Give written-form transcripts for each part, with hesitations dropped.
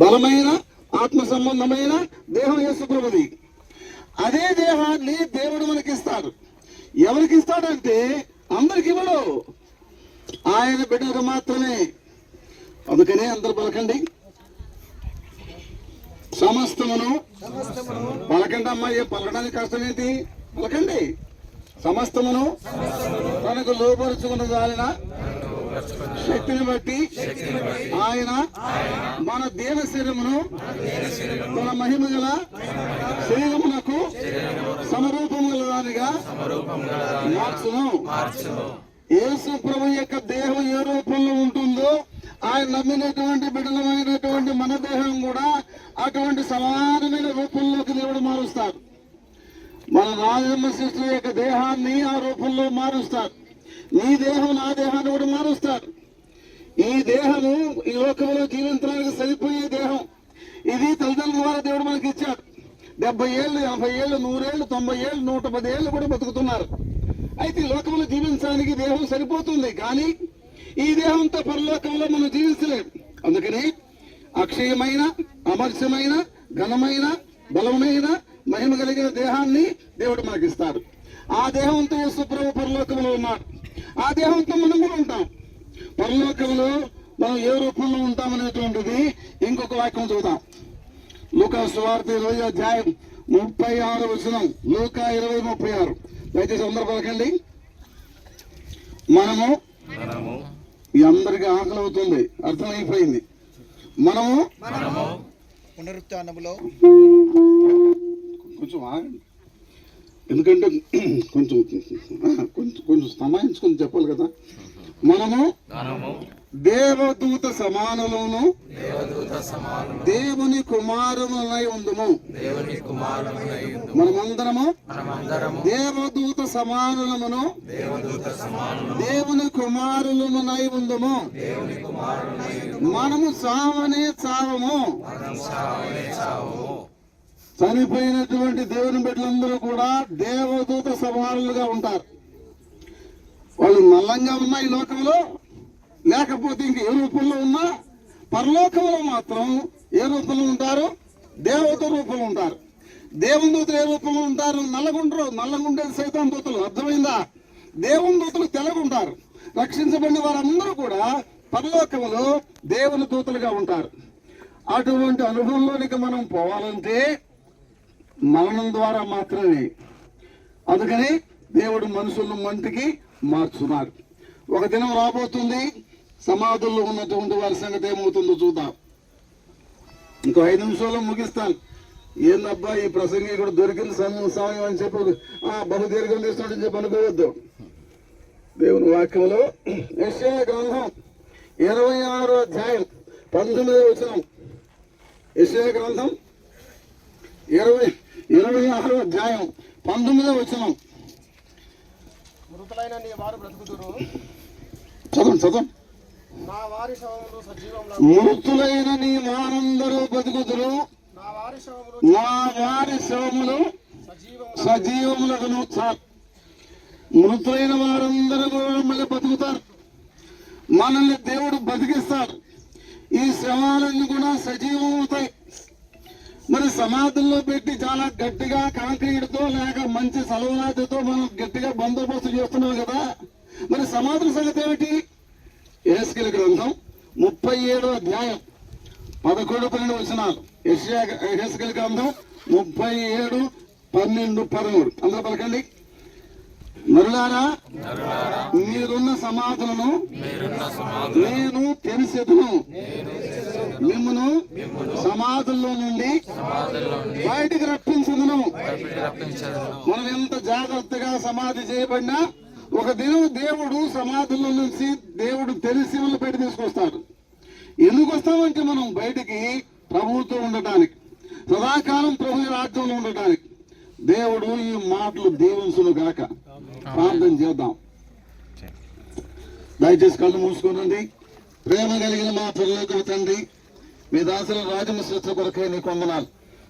బలమైన ఆత్మ సంబంధమైన దేహం యేసు ప్రభుది. అదే దేహాన్ని దేవుడు మనకిస్తాడు. ఎవరికి ఇస్తాడంటే అందరికి ఇవ్వడు, ఆయన బిడ్డలకు మాత్రమే. అందుకనే అందరు పలకండి, సమస్తమును. పలకండి అమ్మా, ఏ పలకడానికి కష్టం ఏంటి? పలకండి. సమస్తమును తనకు లోపరుచుకున్న దానిన శక్తిని బట్టి ఆయన మన దేవ శరీరమును మన మహిమ గల శరీరమునకు సమరూపము గల దానిగా మార్చును. యేసు ప్రభు యొక్క దేహం ఏ రూపంలో ఉంటుందో ఆయన నమ్మినటువంటి బిడ్డలమైనటువంటి మన దేహం కూడా అటువంటి సమానమైన రూపంలోకి దేవుడు మారుస్తాడు. మన రాజమ్మ శిష్యుల యొక్క దేహాన్ని ఆ రూపంలో మారుస్తాడు. నీ దేహం నా దేహాన్ని కూడా మారుస్తాడు. ఈ దేహము ఈ లోకంలో జీవించడానికి సరిపోయే దేహం. ఇది తల్లిదండ్రుల ద్వారా దేవుడు మనకి ఇచ్చాడు. 70 ఏళ్ళు, 80 ఏళ్ళు, 100 ఏళ్ళు, 90 ఏళ్ళు, 110 ఏళ్ళు కూడా బతుకుతున్నారు. అయితే ఈ లోకంలో జీవించడానికి దేహం సరిపోతుంది, కానీ ఈ దేహంతో పరలోకంలో మనం జీవించలేము. అందుకని అక్షయమైన, అమర్షమైన, ఘనమైన, బలమైన, మహిమ కలిగిన దేహాన్ని దేవుడు మనకిస్తాడు. ఆ దేహంతో యేసు ప్రభు పరలోకంలో ఉన్నాడు. ఆ దేహంతో మనం కూడా ఉంటాం. పరలోకంలో మనం ఏ రూపంలో ఉంటామనేటువంటిది ఇంకొక వాక్యం చూద్దాం. లూకా సువార్త 20వ అధ్యాయం 36వ వచనం. లూకా 20:36. దయచేసి అందరూ పలకండి. మనము, ఈ అందరికీ ఆకలి అవుతుంది, అర్థమైపోయింది. మనము పునరుత్థానములో కొంచెం ఆగండి, ఎందుకంటే కొంచెం కొంచెం సమాయించుకుని చెప్పాలి కదా. మనము దేవదూత సమానులను దేవుని కుమారులై ఉందుము. మనమందరము దేవదూత సమానులమును దేవుని కుమారులమునై ఉందుము. మనము చావనే చావము. చనిపోయినటువంటి దేవుని బిడ్డలందరూ కూడా దేవదూత సమానులుగా ఉంటారు. వాళ్ళు నల్లంగా ఉన్నా ఈ లోకంలో, లేకపోతే ఇంక ఏ రూపంలో ఉన్నా, పరలోకంలో మాత్రం ఏ రూపంలో ఉంటారు? దేవదూత రూపంలో ఉంటారు. దేవుని దూతలు ఏ రూపంలో ఉంటారు? నల్లగుంటారు. నల్లగుండేది సైతాన్ దూతలు, అర్థమైందా? దేవుని దూతలు తెల్లగుంటారు. రక్షించబడిన వారందరూ కూడా పరలోకంలో దేవుని దూతలుగా ఉంటారు. అటువంటి అనుభవంలోనికి మనం పోవాలంటే మరణం ద్వారా మాత్రమే. అందుకని దేవుడు మనుషులను మంటికి మార్చున్నాడు. ఒక దినం రాబోతుంది, సమాధుల్లో ఉన్నటువంటి వారి సంగతి ఏమవుతుందో చూద్దాం. ఇంకో 5 నిమిషాల్లో ముగిస్తాను. ఏందబ్బా ఈ ప్రసంగి కూడా దొరికింది సమయం అని చెప్పి బహుదీర్ఘం తీస్తున్నాడని చెప్పి అనుకోవద్దు. దేవుని వాక్యంలో యెషయా గ్రంథం 26వ అధ్యాయం 19వ వచనం. యెషయా గ్రంథం 26వ అధ్యాయం 19వ వచనం. మృతులైన నీ వారు బ్రతుకుదురు. చదవండి. నా వారి శవములు సజీవములు. మృతులైన నీ వారందరూ బతుకుదురు. నా వారి శవములు సజీవములను. మృతులైన వారందరూ కూడా మళ్ళీ బతుకుతారు. మనల్ని దేవుడు బతికిస్తాడు. ఈ శవాలన్నీ కూడా సజీవం అవుతాయి. మరి సమాధుల్లో పెట్టి చాలా గట్టిగా కాంక్రీట్తో లేక మంచి సలవరాతితో మనం గట్టిగా బందోబస్తు చేస్తున్నాం కదా. మరి సమాధుల సంగతి ఏమిటి? యెహెజ్కేలు గ్రంథం 37వ అధ్యాయం 11-12 వచనాలు. యెహెజ్కేలు గ్రంథం 37, 12, 13. అందరూ పలకండి. నరులారా, మీరున్న సమాధులను నేను తెరిసెదను. మిమ్మును సమాధుల్లో నుండి బయటికి రప్పించదును. మనం ఎంత జాగ్రత్తగా సమాధి చేయబడినా ఒక దినం దేవుడు సమాధుల్లో నుంచి దేవుడు తెలిసి వాళ్ళు బయట తీసుకొస్తాడు. ఎందుకు వస్తామంటే మనం బయటికి ప్రభువుతో ఉండటానికి, సదాకాలం ప్రభు రాజ్యంలో ఉండటానికి. దేవుడు ఈ మాటలు దీవించును గాక. ప్రార్థన చేద్దాం. దయచేసి కళ్ళు మూసుకోనండి. ప్రేమ కలిగిన మా పరలోక తండ్రి, మీ దాసుల రాజమ స్వచ్ఛ కొరకే నీకు వందనాలు.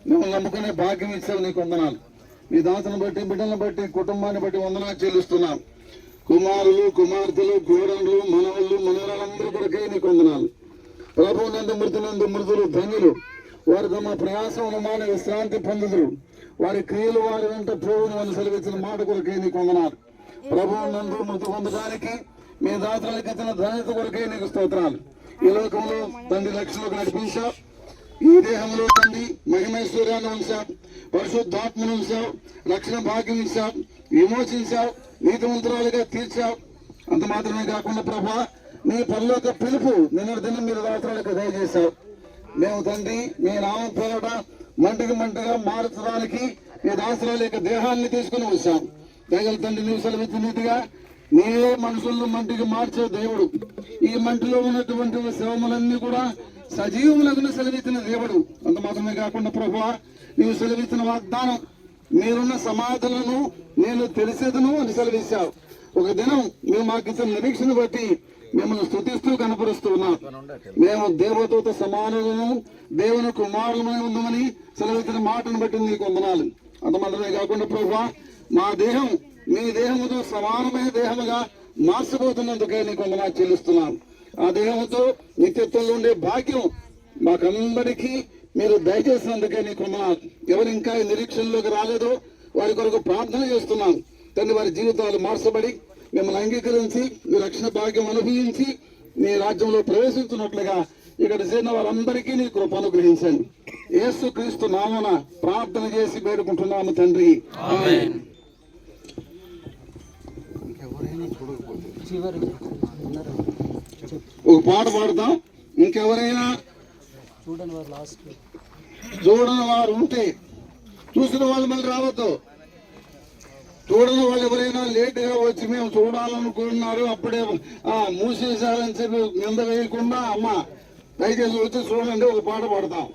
మిమ్మల్ని నమ్ముకునే భాగ్యం ఇచ్చావు, నీకు వందనాలు. మీ దాసులను బట్టి, బిడ్డలను బట్టి, కుటుంబాన్ని బట్టి వందనాలు చెల్లిస్తున్నాం. కుమారులు, కుమార్తెలు, కోడళ్ళు, మనవళ్ళు, మనవరాలందరూ కొరకే నీకు వందనాలు. ప్రభువు నందు మృతులు ధన్యులు. వారు తమ ప్రయాసమును మాని విశ్రాంతి పొందుదురు. వారి క్రియలు వారి వెంట ప్రభువును అని సెలవిచ్చిన మాట కొరకే నీకు వందనాలు. ప్రభువు నందు మృతి పొందడానికి మీ దాతలకు ఇచ్చిన ధన్యత కొరకే నీకు స్తోత్రాలు. ఈ లోకంలో తండ్రి రక్షణకు నడిపించావు. ఈ దేహంలో తండ్రి మహిమేశ్వర్యాన్ని ఉంచావు, పరిశుద్ధాత్మను ఉంచావు, రక్షణ భాగ్యం ఇచ్చావు, విమోచించావు, నీతిమంతురాలుగా తీర్చావు. అంత మాత్రమే కాకుండా ప్రభా నీ పరలోక పిలుపు నిన్న దినం మీరు దాతలకు దయచేశావు. మేము తండ్రి మీ నామం పేరట మంటగా మార్చడానికి మీ దాసరాల యొక్క దేహాన్ని తీసుకుని వచ్చాం. దయగల తండ్రి నీవు సెలవిచ్చినట్టుగా నీవే మనుషులను మంటికి మార్చే దేవుడు. ఈ మంటిలో ఉన్నటువంటి శవములన్నీ కూడా సజీవములను సెలవిచ్చిన దేవుడు. అంత మాత్రమే కాకుండా ప్రభువా నీవు సెలవిచ్చిన వాగ్దానం మీరున్న సమాధులను నేను తెలిసేదను అని సెలవిచ్చావు. ఒక దినం మేము మాకు ఇచ్చిన నిరీక్షణ బట్టి మిమ్మల్ని స్తుతిస్తూ కనపరుస్తూ ఉన్నాం. మేము దేవదూత సమానులను దేవుని కుమారులమై ఉందామని సెలవిచ్చిన మాటను బట్టి నీకు వందనాలు. అంత మాత్రమే కాకుండా ప్రభువా మా దేహం మీ దేహముతో సమానమైన దేహముగా మార్చబోతున్నందుకే నీకు వందనాలు చెల్లిస్తున్నాను. ఆ దేహంతో నిత్యత్వంలో ఉండే భాగ్యం మాకందరికీ మీరు దయచేసినందుకే నీకు వందనాలు. ఎవరు ఇంకా ఈ నిరీక్షణలోకి రాలేదో వారి కొరకు ప్రార్థన చేస్తున్నాను. తండ్రి వారి జీవితాలు మార్చబడి మిమ్మల్ని అంగీకరించి మీ రక్షణ భాగ్యం అనుభవించి నీ రాజ్యంలో ప్రవేశించినట్లుగా ఇక్కడ చేరిన వారందరికీ నీ కృప అనుగ్రహించండి. యేసు క్రీస్తు నామమున ప్రార్థన చేసి వేడుకుంటున్నాము తండ్రి. ఆమేన్. ఒక పాట పాడతాం. ఇంకెవరైనా చూడని వారు ఉంటే చూసిన వాళ్ళు మళ్ళీ రావద్దు. చూడని వాళ్ళు ఎవరైనా లేట్ గా వచ్చి మేము చూడాలనుకుంటున్నారు అప్పుడే మూసేశారని చెప్పి నింద వేయకుండా అమ్మ దయచేసి వచ్చి చూడండి. ఒక పాట పాడతాం.